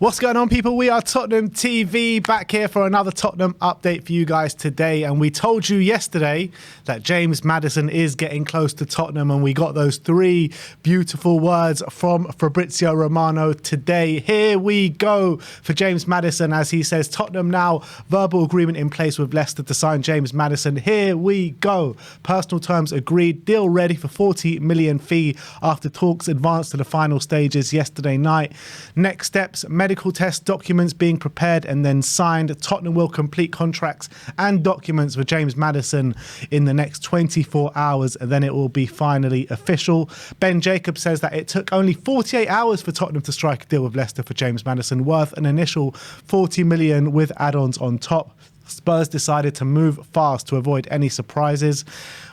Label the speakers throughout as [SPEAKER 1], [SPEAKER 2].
[SPEAKER 1] What's going on, people? We are Tottenham TV, back here for another Tottenham update for you guys today. And we told you yesterday that James Maddison is getting close to Tottenham, and we got those three beautiful words from Fabrizio Romano today. Here we go for James Maddison, as he says, Tottenham now, verbal agreement in place with Leicester to sign James Maddison. Here we go. Personal terms agreed, deal ready for 40 million fee after talks advanced to the final stages yesterday night. Next steps, medical test documents being prepared and then signed. Tottenham will complete contracts and documents for James Maddison in the next 24 hours, and then it will be finally official. Ben Jacobs says that it took only 48 hours for Tottenham to strike a deal with Leicester for James Maddison, worth an initial 40 million with add-ons on top. Spurs decided to move fast to avoid any surprises.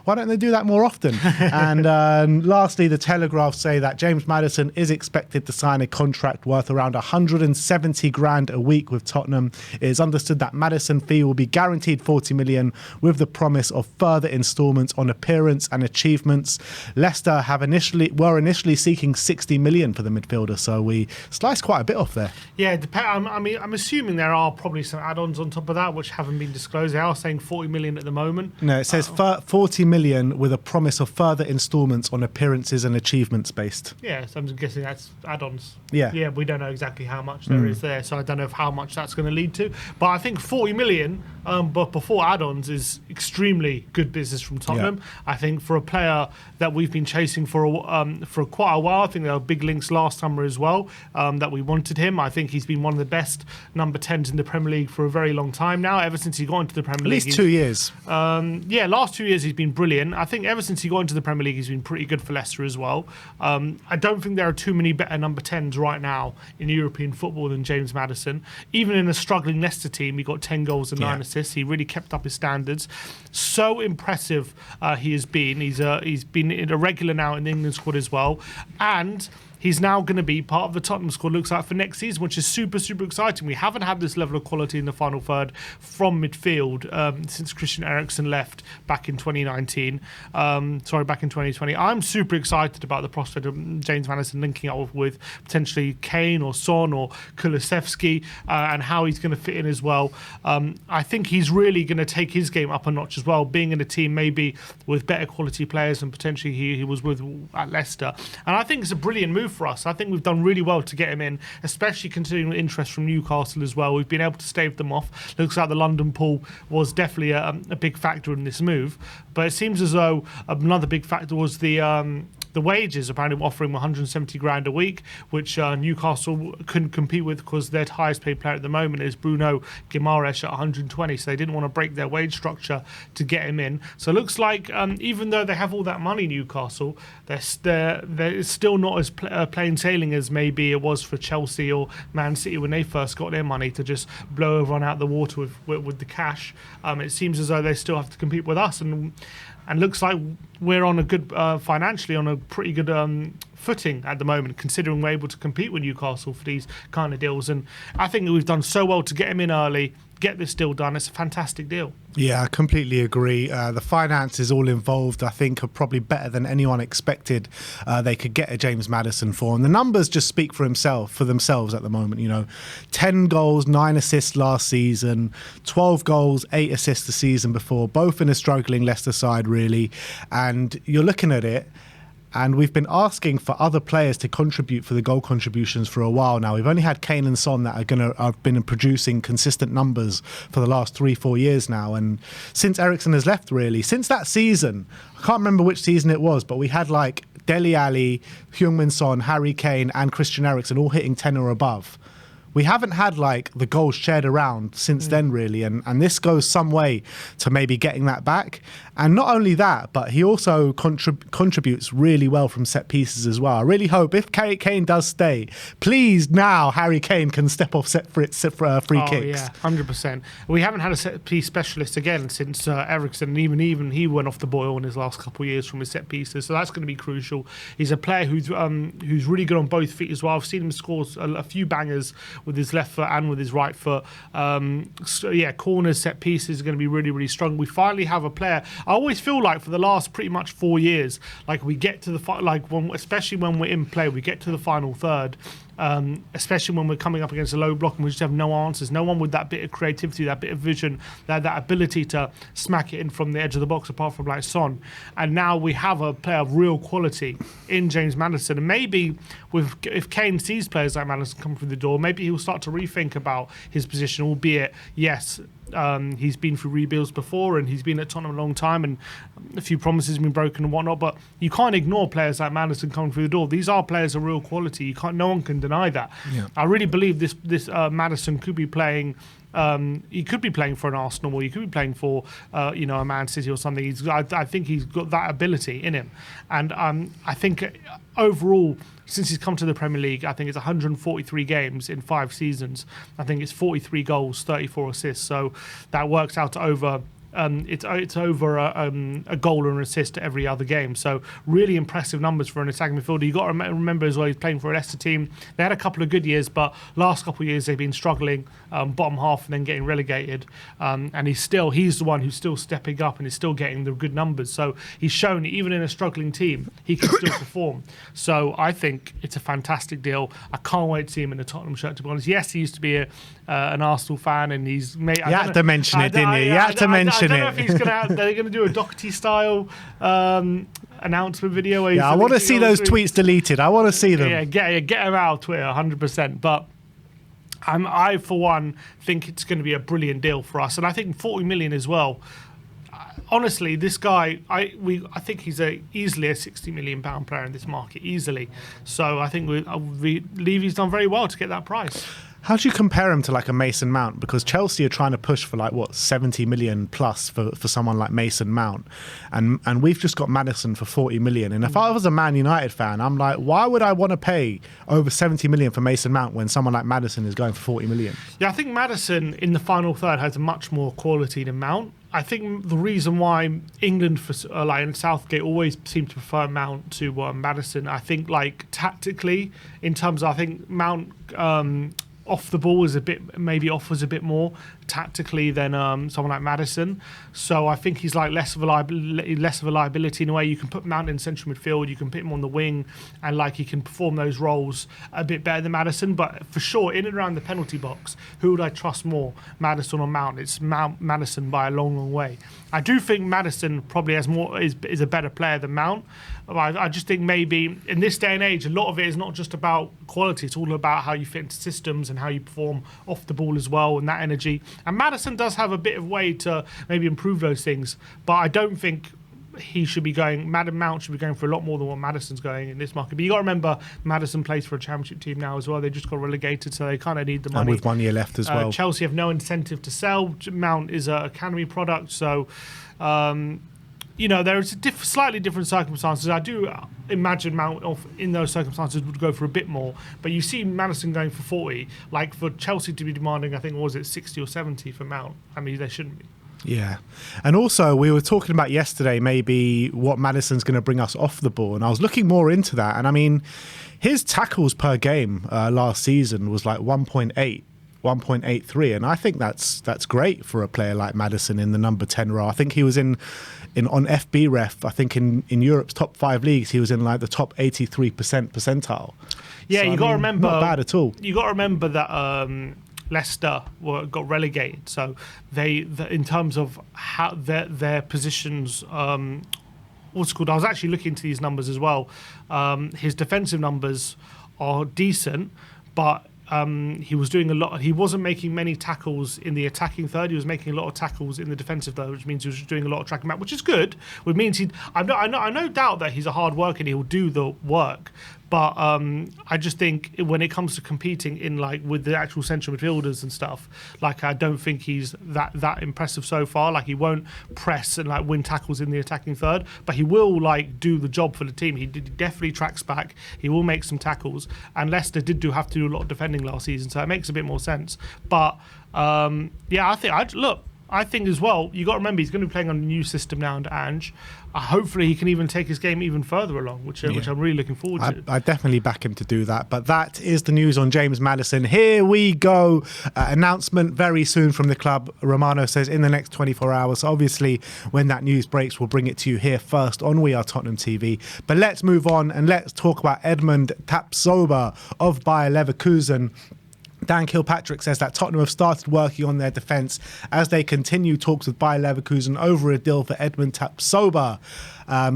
[SPEAKER 1] Why don't they do that more often? And lastly, the Telegraph say that James Maddison is expected to sign a contract worth around 170 grand a week with Tottenham. It is understood that Maddison fee will be guaranteed 40 million with the promise of further instalments on appearance and achievements. Leicester were initially seeking 60 million for the midfielder, so we sliced quite a bit off there.
[SPEAKER 2] Yeah, I'm assuming there are probably some add-ons on top of that which haven't been disclosed. They are saying 40 million at the moment.
[SPEAKER 1] No, it says 40 million with a promise of further instalments on appearances and achievements based.
[SPEAKER 2] Yeah, so I'm guessing that's add-ons.
[SPEAKER 1] Yeah,
[SPEAKER 2] we don't know exactly how much there is there, so I don't know how much that's going to lead to. But I think 40 million, but before add-ons, is extremely good business from Tottenham. Yeah. I think for a player that we've been chasing for quite a while, I think there were big links last summer as well, that we wanted him. I think he's been one of the best number 10s in the Premier League for a very long time now, ever since he got into the Premier League.
[SPEAKER 1] At least 2 years.
[SPEAKER 2] Last 2 years he's been brilliant. I think ever since he got into the Premier League, he's been pretty good for Leicester as well. I don't think there are too many better number 10s right now in European football than James Maddison. Even in a struggling Leicester team, he got 10 goals and 9 assists. He really kept up his standards. So impressive he has been. He's been a regular now in the England squad as well. And he's now going to be part of the Tottenham squad, looks like, for next season, which is super, super exciting. We haven't had this level of quality in the final third from midfield since Christian Eriksen left back in 2019. Back in 2020. I'm super excited about the prospect of James Maddison linking up with potentially Kane or Son or Kulusevski and how he's going to fit in as well. I think he's really going to take his game up a notch as well, being in a team maybe with better quality players than potentially he was with at Leicester. And I think it's a brilliant move for us. I think we've done really well to get him in, especially considering the interest from Newcastle as well. We've been able to stave them off. Looks like the London pool was definitely a big factor in this move, but it seems as though another big factor was the wages. Apparently offering 170 grand a week, which Newcastle couldn't compete with because their highest paid player at the moment is Bruno Guimaraes at 120, so they didn't want to break their wage structure to get him in. So it looks like even though they have all that money, Newcastle, they're still not as plain sailing as maybe it was for Chelsea or Man City when they first got their money to just blow everyone out the water with the cash. It seems as though they still have to compete with us, and looks like we're on a good financially on a pretty good footing at the moment, considering we're able to compete with Newcastle for these kind of deals. And I think we've done so well to get him in early, get this deal done. It's a fantastic deal.
[SPEAKER 1] Yeah, I completely agree. The finances all involved, I think, are probably better than anyone expected they could get a James Maddison for. And the numbers just speak for themselves at the moment. You know, 10 goals, 9 assists last season, 12 goals, 8 assists the season before, both in a struggling Leicester side, really. And you're looking at it, and we've been asking for other players to contribute for the goal contributions for a while now. We've only had Kane and Son that have been producing consistent numbers for the last 3-4 years now. And since Eriksen has left, really, since that season, I can't remember which season it was, but we had like Dele Alli, Heung-min Son, Harry Kane and Christian Eriksen all hitting 10 or above. We haven't had like the goals shared around since then, really, and this goes some way to maybe getting that back. And not only that, but he also contributes really well from set pieces as well. I really hope if Harry Kane does stay, please now Harry Kane can step off free kicks.
[SPEAKER 2] Yeah, 100%. We haven't had a set piece specialist again since Eriksen, and even he went off the boil in his last couple of years from his set pieces. So that's going to be crucial. He's a player who's really good on both feet as well. I've seen him score a few bangers with his left foot and with his right foot. Corners, set pieces are going to be really, really strong. We finally have a player. I always feel like for the last pretty much 4 years, like we get to the especially when we're in play, we get to the final third, especially when we're coming up against a low block and we just have no answers. No one with that bit of creativity, that bit of vision, that ability to smack it in from the edge of the box, apart from like Son. And now we have a player of real quality in James Maddison. And maybe if Kane sees players like Maddison come through the door, maybe he'll start to rethink about his position, albeit, yes, he's been through rebuilds before and he's been at Tottenham a long time and a few promises have been broken and whatnot, but you can't ignore players like Maddison coming through the door. These are players of real quality. No one can deny that.
[SPEAKER 1] Yeah.
[SPEAKER 2] I really believe this Maddison could be playing. He could be playing for an Arsenal, or he could be playing for a Man City or something. I think he's got that ability in him, and I think overall, since he's come to the Premier League, I think it's 143 games in 5 seasons. I think it's 43 goals, 34 assists. So that works out to over. It's over a goal or an assist every other game. So really impressive numbers for an attacking midfielder. You got to remember as well, he's playing for a Leicester team. They had a couple of good years, but last couple of years they've been struggling, bottom half and then getting relegated. And he's the one who's still stepping up and is still getting the good numbers. So he's shown even in a struggling team he can still perform. So I think it's a fantastic deal. I can't wait to see him in a Tottenham shirt, to be honest. Yes, he used to be an Arsenal fan, and he's made.
[SPEAKER 1] You had to mention it, didn't you? You had to mention
[SPEAKER 2] I don't know if he's they're going to do a Doherty style announcement video. Where
[SPEAKER 1] I want to see those tweets deleted. I want to see them.
[SPEAKER 2] Yeah, get him out of Twitter, 100%. But I, for one, think it's going to be a brilliant deal for us, and I think 40 million as well. Honestly, this guy, I think he's easily a £60 million player in this market, easily. So I think Levy's done very well to get that price.
[SPEAKER 1] How do you compare him to like a Mason Mount? Because Chelsea are trying to push for like 70 million plus for someone like Mason Mount, and we've just got Maddison for 40 million. And if I was a Man United fan, I'm like, why would I want to pay over 70 million for Mason Mount when someone like Maddison is going for 40 million?
[SPEAKER 2] Yeah, I think Maddison in the final third has much more quality than Mount. I think the reason why England and Southgate always seem to prefer Mount to Maddison, I think like tactically, in terms of, I think Mount off the ball is offers a bit more tactically than someone like Maddison. So I think he's like less of a liability in a way. You can put Mount in central midfield, you can put him on the wing, and like he can perform those roles a bit better than Maddison. But for sure, in and around the penalty box, who would I trust more, Maddison or Mount? It's Maddison by a long, long way. I do think Maddison probably is a better player than Mount. I just think maybe in this day and age, a lot of it is not just about quality. It's all about how you fit into systems and how you perform off the ball as well, and that energy. And Maddison does have a bit of way to maybe improve those things, but I don't think he should be going. Mount should be going for a lot more than what Maddison's going in this market. But you got to remember, Maddison plays for a championship team now as well. They just got relegated, so they kind of need the money.
[SPEAKER 1] And with 1 year left as well.
[SPEAKER 2] Chelsea have no incentive to sell. Mount is an academy product, so. There's slightly different circumstances. I do imagine Mount in those circumstances would go for a bit more, but you see Maddison going for 40. Like for Chelsea to be demanding, I think, what was it, 60 or 70 for Mount? I mean, they shouldn't be.
[SPEAKER 1] Yeah. And also, we were talking about yesterday maybe what Maddison's going to bring us off the ball, and I was looking more into that. And I mean, his tackles per game last season was like 1.83, and I think that's great for a player like Maddison in the number 10 role. I think he was on FBref, I think in Europe's top 5 leagues, he was in like the top 83% percentile.
[SPEAKER 2] Yeah, so, you got to remember,
[SPEAKER 1] not bad at all.
[SPEAKER 2] You got to remember that Leicester got relegated, so they in terms of how their positions. What's it called? I was actually looking into these numbers as well. His defensive numbers are decent, but. He was doing a lot. He wasn't making many tackles in the attacking third. He was making a lot of tackles in the defensive third, which means he was just doing a lot of tracking back, which is good. Which means I no doubt that he's a hard worker and he'll do the work. But I just think when it comes to competing in like with the actual central midfielders and stuff, like I don't think he's that impressive so far. Like he won't press and like win tackles in the attacking third, but he will like do the job for the team. He definitely tracks back. He will make some tackles, and Leicester have to do a lot of defending last season, so it makes a bit more sense. But I think I think as well, you got to remember he's going to be playing on a new system now under Ange. Hopefully he can even take his game even further along, which I'm really looking forward to.
[SPEAKER 1] I definitely back him to do that. But that is the news on James Maddison. Here we go. Announcement very soon from the club. Romano says in the next 24 hours. So obviously, when that news breaks, we'll bring it to you here first on We Are Tottenham TV. But let's move on and let's talk about Edmund Tapsoba of Bayer Leverkusen. Dan Kilpatrick says that Tottenham have started working on their defence as they continue talks with Bayer Leverkusen over a deal for Edmund Tapsoba.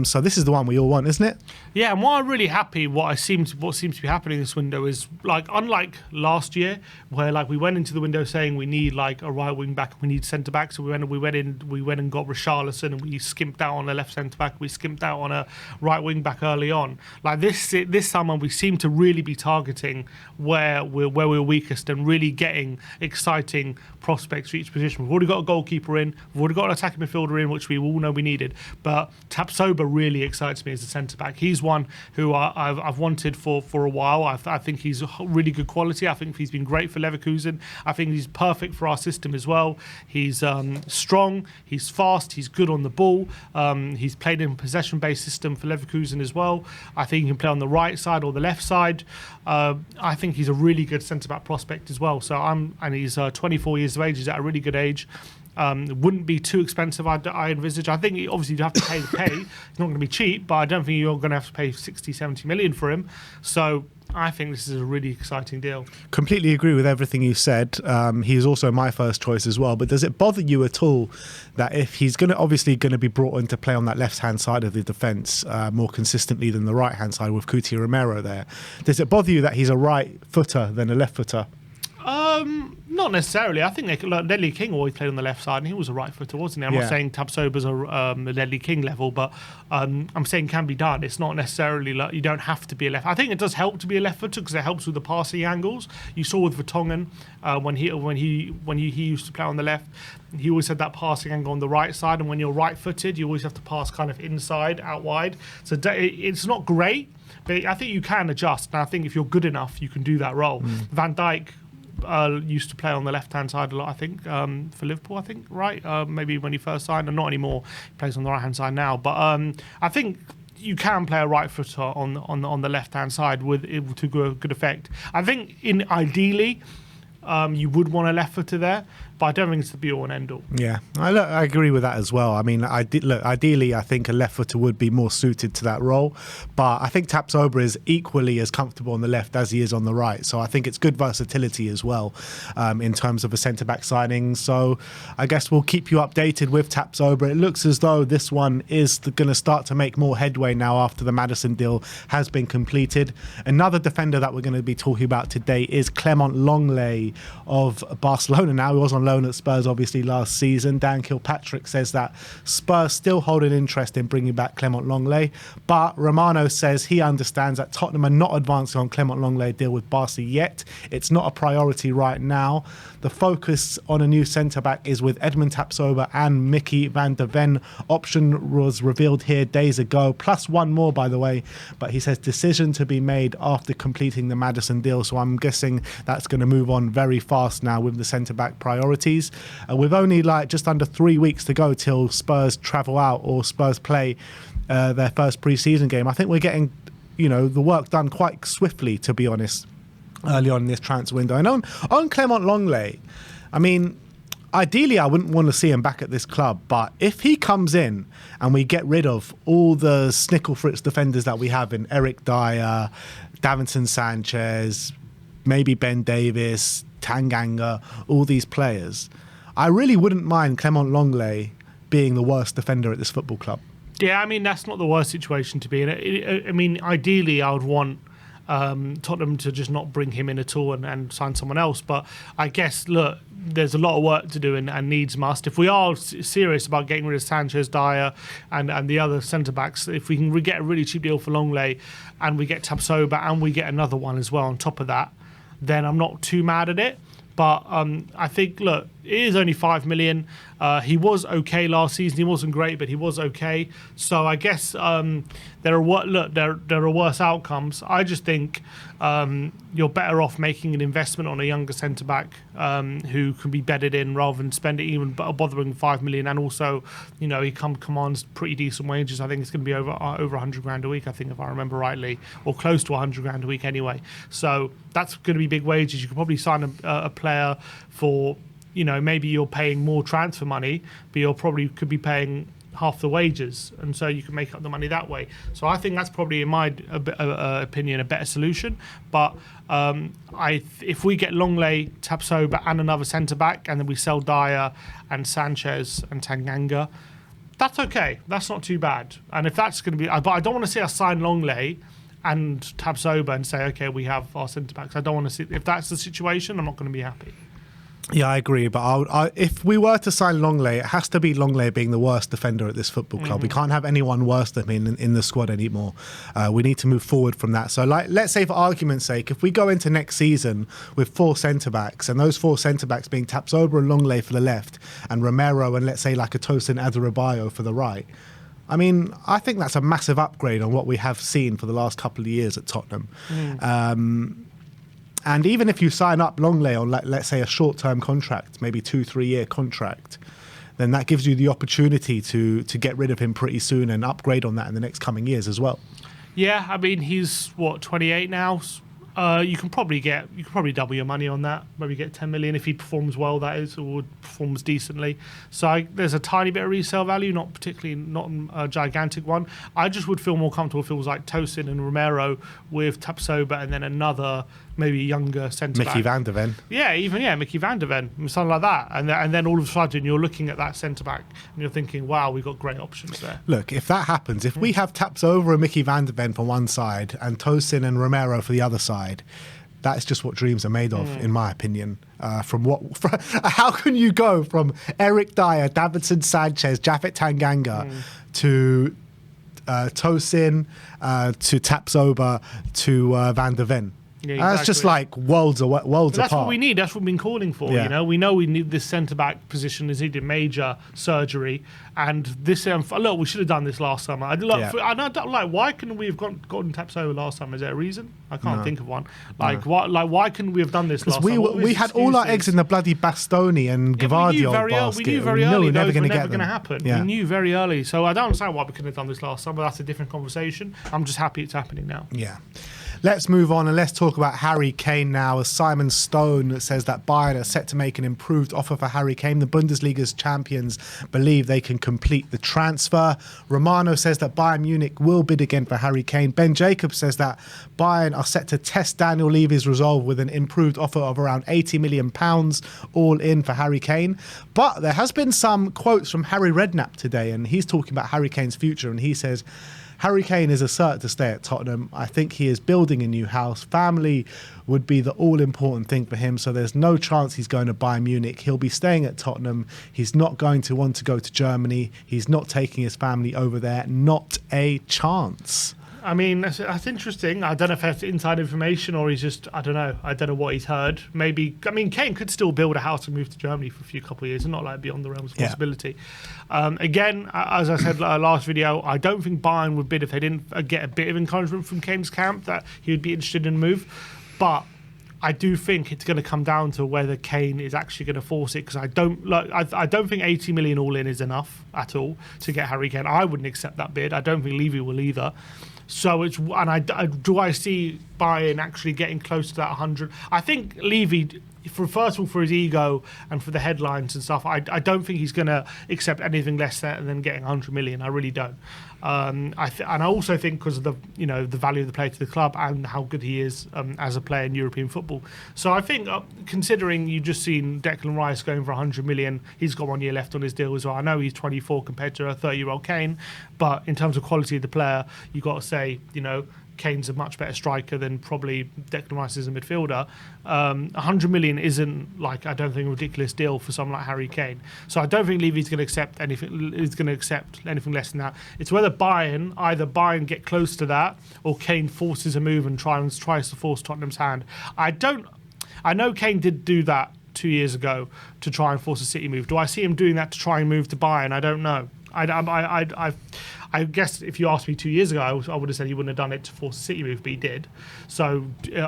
[SPEAKER 1] So this is the one we all want, isn't it?
[SPEAKER 2] Yeah, and what I'm really happy, what seems to be happening this window is, like, unlike last year, where like we went into the window saying we need like a right wing back, we need centre back, so we went and got Richarlison, and we skimped out on a left centre back, we skimped out on a right wing back early on. Like this summer, we seem to really be targeting where we're weakest and really getting exciting prospects for each position. We've already got a goalkeeper in, we've already got an attacking midfielder in, which we all know we needed, but Tapsoba really excites me as a centre back. He's one who I've wanted for a while. I think he's really good quality. I think he's been great for Leverkusen. I think he's perfect for our system as well. He's strong, he's fast, he's good on the ball. He's played in a possession-based system for Leverkusen as well. I think he can play on the right side or the left side. I think he's a really good centre-back prospect as well. And he's 24 years of age. He's at a really good age. It wouldn't be too expensive, I envisage. I think obviously you'd have to pay the pay. It's not going to be cheap, but I don't think you're going to have to pay 60, 70 million for him. So I think this is a really exciting deal.
[SPEAKER 1] Completely agree with everything you said. He's also my first choice as well. But does it bother you at all that if he's obviously going to be brought in to play on that left-hand side of the defence more consistently than the right-hand side with Cuti Romero there, does it bother you that he's a right footer than a left footer?
[SPEAKER 2] Not necessarily. I think Ledley King always played on the left side, and he was a right footer, wasn't he? I'm not saying Tapsoba's a Ledley King level, but I'm saying can be done. It's not necessarily like you don't have to be a left. I think it does help to be a left footer because it helps with the passing angles. You saw with Vertonghen when he used to play on the left, he always had that passing angle on the right side, and when you're right footed, you always have to pass kind of inside, out wide. So it's not great, but I think you can adjust. And I think if you're good enough, you can do that role. Van Dijk used to play on the left-hand side a lot, I think, for Liverpool, I think, right? Maybe when he first signed, and not anymore. He plays on the right-hand side now. But I think you can play a right footer on the left-hand side to good effect. I think ideally you would want a left footer there, but I don't think it's the be-all and end-all.
[SPEAKER 1] Yeah, I agree with that as well. I mean, ideally, I think a left footer would be more suited to that role, but I think Tapsoba is equally as comfortable on the left as he is on the right. So I think it's good versatility as well in terms of a centre-back signing. So I guess we'll keep you updated with Tapsoba. It looks as though this one is going to start to make more headway now after the Maddison deal has been completed. Another defender that we're going to be talking about today is Clement Lenglet of Barcelona now. He was on loan at Spurs obviously last season. Dan Kilpatrick says that Spurs still hold an interest in bringing back Clement Lenglet, but Romano says he understands that Tottenham are not advancing on Clement Lenglet deal with Barca yet. It's not a priority right now. The focus on a new centre-back is with Edmund Tapsoba and Mickey van der Ven. Option was revealed here days ago, plus one more, by the way. But he says decision to be made after completing the Maddison deal. So I'm guessing that's going to move on very fast now with the centre-back priorities. With only just under 3 weeks to go till Spurs travel out or Spurs play their first pre-season game, I think we're getting the work done quite swiftly, to be honest, early on in this transfer window. And on Clement Lenglet, I mean, ideally I wouldn't want to see him back at this club, but if he comes in and we get rid of all the Snicklefritz defenders that we have in Eric Dyer, Davinson Sanchez, maybe Ben Davis, Tanganga, all these players, I really wouldn't mind Clement Lenglet being the worst defender at this football club.
[SPEAKER 2] Yeah, I mean, that's not the worst situation to be in. I mean, ideally I would want Tottenham to just not bring him in at all and sign someone else. But I guess, look, there's a lot of work to do and needs must. If we are serious about getting rid of Sanchez, Dyer and the other centre-backs, if we can get a really cheap deal for Lenglet and we get Tapsoba and we get another one as well on top of that, then I'm not too mad at it. But I think, look, it is only 5 million. He was okay last season. He wasn't great, but he was okay. So I guess there are worse outcomes. I just think you're better off making an investment on a younger centre back who can be bedded in rather than spending even bothering 5 million. And also, he commands pretty decent wages. I think it's going to be over 100 grand a week. I think if I remember rightly, or close to 100 grand a week anyway. So that's going to be big wages. You could probably sign a player for. Maybe you're paying more transfer money, but you're probably could be paying half the wages, and so you can make up the money that way. So I think that's probably, in my opinion, a better solution. But if we get Lenglet, Tapsoba, and another centre back, and then we sell Dyer and Sanchez and Tanganga, that's okay. That's not too bad. And if that's going to be, but I don't want to see us sign Lenglet and Tapsoba and say, okay, we have our centre backs. I don't want to see. If that's the situation, I'm not going to be happy.
[SPEAKER 1] Yeah, I agree. But if we were to sign Lenglet, it has to be Lenglet being the worst defender at this football club. We can't have anyone worse than him in the squad anymore. We need to move forward from that. So, let's say, for argument's sake, if we go into next season with 4 centre-backs, and those 4 centre-backs being Tapsoba and Lenglet for the left, and Romero and, let's say, like a Tosin Adarabioyo for the right, I mean, I think that's a massive upgrade on what we have seen for the last couple of years at Tottenham. And even if you sign up Lenglet on, let's say, a short-term contract, maybe 2-3 year contract, then that gives you the opportunity to get rid of him pretty soon and upgrade on that in the next coming years as well.
[SPEAKER 2] Yeah, I mean, he's 28 now. You can probably double your money on that. Maybe get 10 million if he performs well, that is, or performs decently. So there's a tiny bit of resale value, not a gigantic one. I just would feel more comfortable if it was like Tosin and Romero with Tapsoba and then another maybe younger centre back.
[SPEAKER 1] Mickey van der Ven.
[SPEAKER 2] Yeah, Mickey van der Ven, something like that. And then all of a sudden you're looking at that centre back and you're thinking, wow, we've got great options there.
[SPEAKER 1] Look, if that happens, if we have Tapsoba and Mickey van der Ven for one side and Tosin and Romero for the other side, that's just what dreams are made of, in my opinion. How can you go from Eric Dyer, Davinson Sanchez, Japhet Tanganga to Tosin, to Tapsoba, to Van der Ven?
[SPEAKER 2] Yeah, exactly.
[SPEAKER 1] That's just like worlds apart.
[SPEAKER 2] That's what we need. That's what we've been calling for.
[SPEAKER 1] Yeah.
[SPEAKER 2] We know we need this centre-back position is needed major surgery. And this, look, we should have done this last summer. I don't like, why couldn't we have gotten Tapsoba last summer? Is there a reason? I can't think of one. Why couldn't we have done this last summer?
[SPEAKER 1] We had all our eggs in the bloody Bastoni and Gvardiol basket.
[SPEAKER 2] We knew very early
[SPEAKER 1] those were
[SPEAKER 2] never going to happen.
[SPEAKER 1] Yeah.
[SPEAKER 2] We knew very early. So I don't understand why we couldn't have done this last summer. That's a different conversation. I'm just happy it's happening now.
[SPEAKER 1] Yeah. Let's move on and let's talk about Harry Kane now. As Simon Stone says that Bayern are set to make an improved offer for Harry Kane. The Bundesliga's champions believe they can complete the transfer. Romano says that Bayern Munich will bid again for Harry Kane. Ben Jacobs says that Bayern are set to test Daniel Levy's resolve with an improved offer of around £80 million all in for Harry Kane. But there has been some quotes from Harry Redknapp today, and he's talking about Harry Kane's future, and he says, Harry Kane is certain to stay at Tottenham. I think he is building a new house. Family would be the all-important thing for him, so there's no chance he's going to Bayern Munich. He'll be staying at Tottenham. He's not going to want to go to Germany. He's not taking his family over there. Not a chance.
[SPEAKER 2] I mean, that's interesting. I don't know if that's inside information or he's just, I don't know what he's heard. Maybe, I mean, Kane could still build a house and move to Germany for a couple of years and not like beyond the realms of possibility. Again, as I said last video, I don't think Bayern would bid if they didn't get a bit of encouragement from Kane's camp that he would be interested in a move. But I do think it's going to come down to whether Kane is actually going to force it, because I don't think 80 million all in is enough at all to get Harry Kane. I wouldn't accept that bid. I don't think Levy will either. So I see Bayern actually getting close to that 100? I think Levy, first of all, for his ego and for the headlines and stuff, I don't think he's going to accept anything less than getting 100 million. I really don't. And I also think because of the value of the player to the club and how good he is as a player in European football. So I think considering you just seen Declan Rice going for 100 million, he's got 1 year left on his deal as well. I know he's 24 compared to a 30-year-old Kane, but in terms of quality of the player, you got to say, Kane's a much better striker than probably Declan Rice is a midfielder. 100 million isn't I don't think a ridiculous deal for someone like Harry Kane. So I don't think Levy's going to accept anything. Is going to accept anything less than that. It's whether Bayern get close to that, or Kane forces a move and tries to force Tottenham's hand. I know Kane did do that 2 years ago to try and force a City move. Do I see him doing that to try and move to Bayern? I don't know. I guess if you asked me 2 years ago, I would have said he wouldn't have done it to force a City move, but he did. So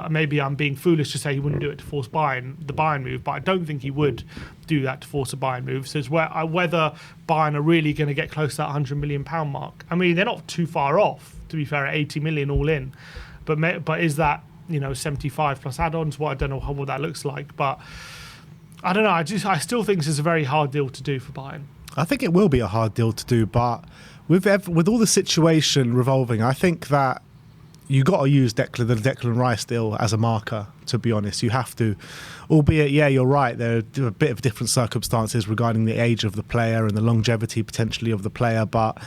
[SPEAKER 2] maybe I'm being foolish to say he wouldn't do it to force the Bayern move, but I don't think he would do that to force a Bayern move. So it's whether Bayern are really going to get close to that £100 million mark. I mean, they're not too far off, to be fair, at 80 million all in. But is that 75 plus add-ons? Well, I don't know what that looks like, but I don't know. I still think this is a very hard deal to do for Bayern.
[SPEAKER 1] I think it will be a hard deal to do, but with all the situation revolving, I think that you got to use the Declan Rice deal as a marker. To be honest, you have to. Albeit, yeah, you're right. There are a bit of different circumstances regarding the age of the player and the longevity potentially of the player, but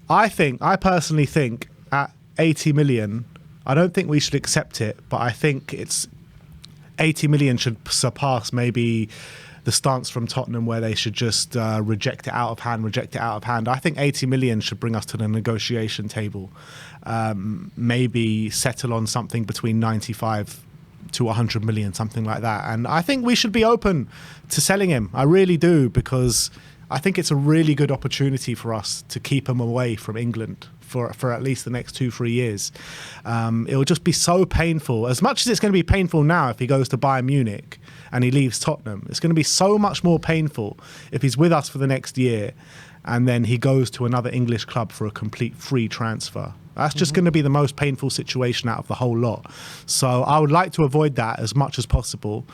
[SPEAKER 1] I personally think at 80 million, I don't think we should accept it, but I think it's 80 million should surpass maybe the stance from Tottenham where they should just reject it out of hand. I think 80 million should bring us to the negotiation table. Maybe settle on something between 95 to 100 million, something like that. And I think we should be open to selling him. I really do, because I think it's a really good opportunity for us to keep him away from England for at least the next 2-3 years. It will just be so painful. As much as it's going to be painful now if he goes to Bayern Munich and he leaves Tottenham, it's going to be so much more painful if he's with us for the next year and then he goes to another English club for a complete free transfer. That's just going to be the most painful situation out of the whole lot. So I would like to avoid that as much as possible.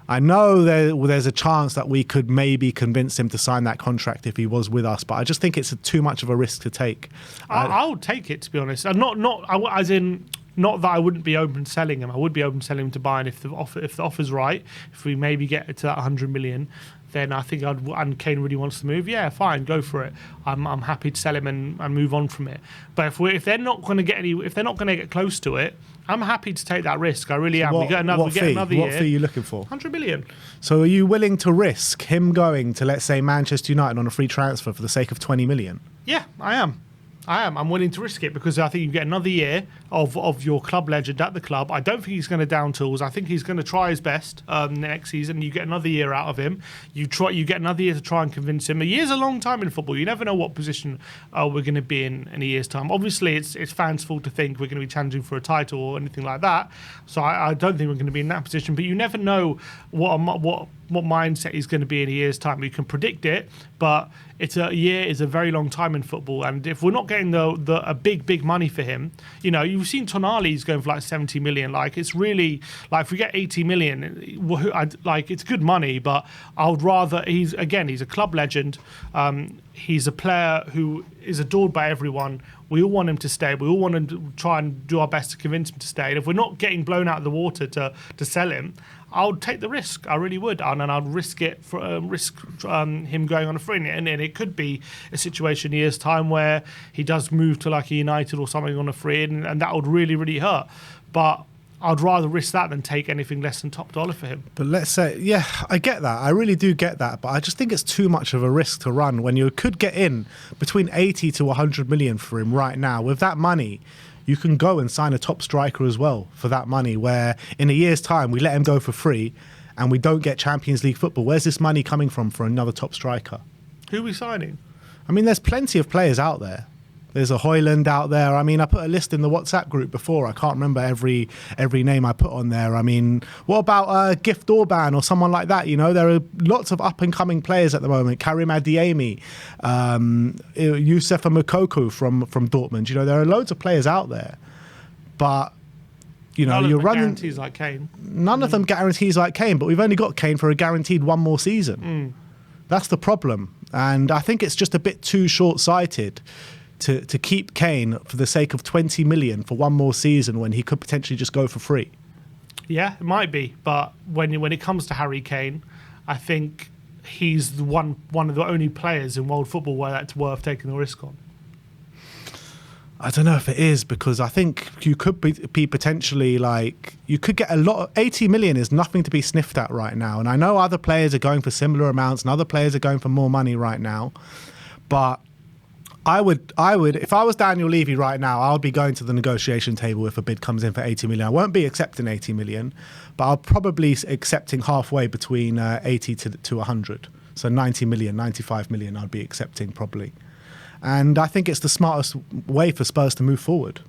[SPEAKER 1] I know there's a chance that we could maybe convince him to sign that contract if he was with us, but I just think it's too much of a risk to take.
[SPEAKER 2] I would take it, to be honest. And not that I wouldn't be open to selling him. I would be open to selling him to Bayern if the offer's right. If we maybe get to that 100 million, then I think and Kane really wants to move. Yeah, fine, go for it. I'm happy to sell him and move on from it. But if they're not going to get close to it, I'm happy to take that risk. I really am. We get another year.
[SPEAKER 1] What fee are you looking for?
[SPEAKER 2] 100 million.
[SPEAKER 1] So are you willing to risk him going to, let's say, Manchester United on a free transfer for the sake of 20 million?
[SPEAKER 2] Yeah, I am. I'm willing to risk it because I think you get another year of your club legend at the club. I don't think he's going to down tools. I think he's going to try his best next season. You get another year out of him. You get another year to try and convince him. A year's a long time in football. You never know what position we're going to be in a year's time. Obviously, it's fanciful to think we're going to be challenging for a title or anything like that. So I don't think we're going to be in that position. But you never know what mindset he's going to be in a year's time. We can predict it, but a year is a very long time in football. And if we're not getting a big money for him, you've seen Tonali's going for like 70 million. Like, it's really, like, if we get 80 million, it's good money, but I would rather, he's a club legend. He's a player who is adored by everyone. We all want him to stay. We all want to try and do our best to convince him to stay. And if we're not getting blown out of the water to sell him, I would take the risk. I really would, and I'd risk it for him going on a free. And it could be a situation in a year's time where he does move to like a United or something on a free, and that would really, really hurt. But I'd rather risk that than take anything less than top dollar for him.
[SPEAKER 1] But let's say, yeah, I get that. I really do get that. But I just think it's too much of a risk to run when you could get in between 80 to 100 million for him right now. With that money, you can go and sign a top striker as well for that money, where in a year's time we let him go for free and we don't get Champions League football. Where's this money coming from for another top striker?
[SPEAKER 2] Who are we signing?
[SPEAKER 1] I mean, there's plenty of players out there. There's a Højlund out there. I mean, I put a list in the WhatsApp group before. I can't remember every name I put on there. I mean, what about Gift Orban or someone like that? There are lots of up-and-coming players at the moment. Karim Adeyemi, Youssef Moukoko from Dortmund. There are loads of players out there. But, you're running...
[SPEAKER 2] guarantees like Kane.
[SPEAKER 1] None of them guarantees like Kane, but we've only got Kane for a guaranteed one more season. That's the problem. And I think it's just a bit too short-sighted to keep Kane for the sake of 20 million for one more season when he could potentially just go for free.
[SPEAKER 2] Yeah, it might be, but when it comes to Harry Kane, I think he's one of the only players in world football where that's worth taking the risk on.
[SPEAKER 1] I don't know if it is, because I think you could be potentially you could get 80 million is nothing to be sniffed at right now. And I know other players are going for similar amounts and other players are going for more money right now, but I would, if I was Daniel Levy right now, I would be going to the negotiation table if a bid comes in for 80 million. I won't be accepting 80 million, but I'll probably accepting halfway between 80 to 100. So 90 million, 95 million I'd be accepting probably. And I think it's the smartest way for Spurs to move forward.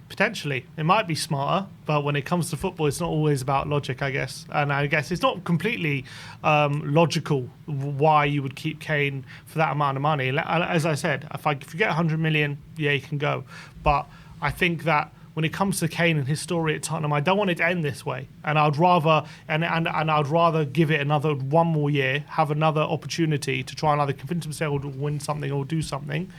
[SPEAKER 2] Potentially. It might be smarter, but when it comes to football, it's not always about logic, I guess. And I guess it's not completely logical why you would keep Kane for that amount of money. As I said, if you get 100 million, yeah, you can go. But I think that when it comes to Kane and his story at Tottenham, I don't want it to end this way. And I'd rather I'd rather give it one more year, have another opportunity to try and either convince himself to win something or do something.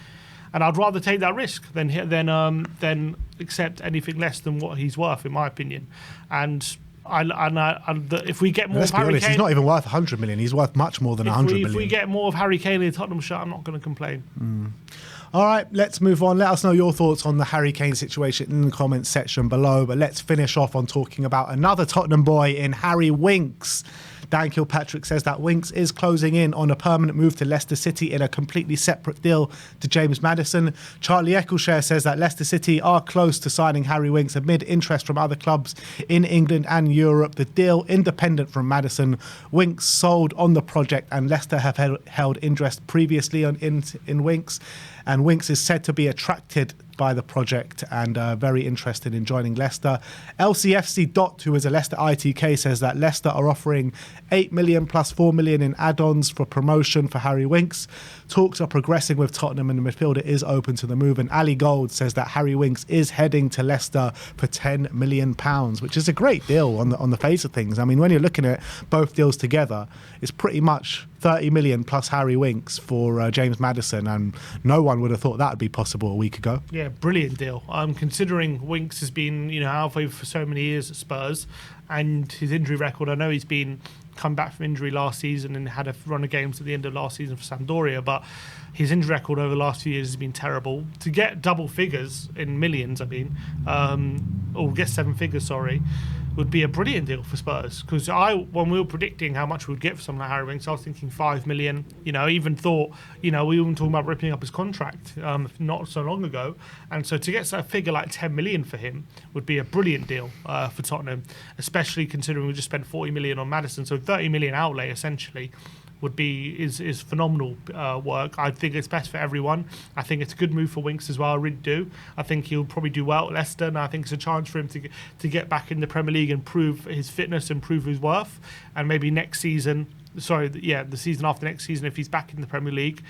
[SPEAKER 2] And I'd rather take that risk than accept anything less than what he's worth, in my opinion. And if we get more
[SPEAKER 1] Let's
[SPEAKER 2] of Harry
[SPEAKER 1] be honest,
[SPEAKER 2] Kane,
[SPEAKER 1] he's not even worth 100 million. He's worth much more than 100 million.
[SPEAKER 2] If we get more of Harry Kane in the Tottenham shirt, I'm not going to complain.
[SPEAKER 1] All right, let's move on. Let us know your thoughts on the Harry Kane situation in the comments section below. But let's finish off on talking about another Tottenham boy in Harry Winks. Dan Kilpatrick says that Winks is closing in on a permanent move to Leicester City in a completely separate deal to James Maddison. Charlie Eccleshare says that Leicester City are close to signing Harry Winks amid interest from other clubs in England and Europe. The deal, independent from Maddison, Winks sold on the project, and Leicester have held interest previously in Winks. And Winks is said to be attracted by the project and very interested in joining Leicester. LCFC Dot, who is a Leicester ITK, says that Leicester are offering 8 million plus 4 million in add-ons for promotion for Harry Winks. Talks are progressing with Tottenham, and the midfielder is open to the move. And Ali Gold says that Harry Winks is heading to Leicester for £10 million, which is a great deal on the face of things. I mean, when you're looking at both deals together, it's pretty much 30 million plus Harry Winks for James Maddison, and no one would have thought that would be possible a week ago.
[SPEAKER 2] Yeah, brilliant deal. Considering Winks has been, halfway for so many years at Spurs, and his injury record. I know he's come back from injury last season and had a run of games at the end of last season for Sampdoria, but his injury record over the last few years has been terrible. To get double figures in millions, or get seven figures, sorry, would be a brilliant deal for Spurs. Because when we were predicting how much we would get for someone like Harry Winks, I was thinking 5 million. Even thought, we were even talking about ripping up his contract not so long ago. And so to get a figure like 10 million for him would be a brilliant deal for Tottenham, especially considering we just spent 40 million on Maddison. So 30 million outlay essentially is phenomenal work. I think it's best for everyone. I think it's a good move for Winks as well. I really do. I think he'll probably do well at Leicester, and I think it's a chance for him to get back in the Premier League and prove his fitness and prove his worth. And maybe next season, the season after next season, if he's back in the Premier League,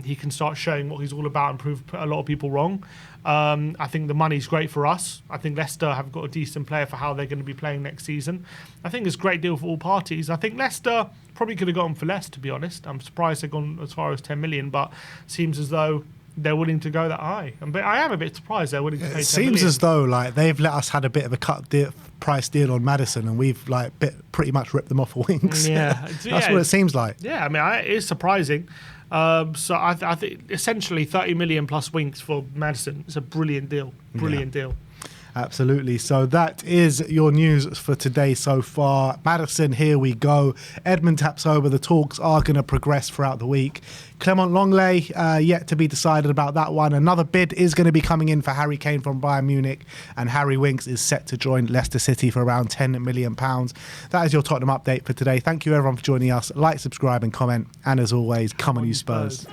[SPEAKER 2] he can start showing what he's all about and prove a lot of people wrong. I think the money's great for us. I think Leicester have got a decent player for how they're going to be playing next season. I think it's a great deal for all parties. I think Leicester probably could have gone for less, to be honest. I'm surprised they've gone as far as 10 million, but seems as though they're willing to go that high. But I am a bit surprised they're willing to pay 10 million.
[SPEAKER 1] It seems as though they've let us had a bit of a price deal on Maddison, and we've pretty much ripped them off for Winks.
[SPEAKER 2] Yeah,
[SPEAKER 1] that's what it seems like.
[SPEAKER 2] Yeah, it is surprising. So I think essentially 30 million plus Winks for Maddison is a brilliant deal. Brilliant deal.
[SPEAKER 1] Absolutely. So that is your news for today so far. Maddison, here we go. Edmund taps over. The talks are going to progress throughout the week. Clement Lenglet, yet to be decided about that one. Another bid is going to be coming in for Harry Kane from Bayern Munich, and Harry Winks is set to join Leicester City for around £10 million. That is your Tottenham update for today. Thank you everyone for joining us. Like, subscribe and comment. And as always, come on you Spurs.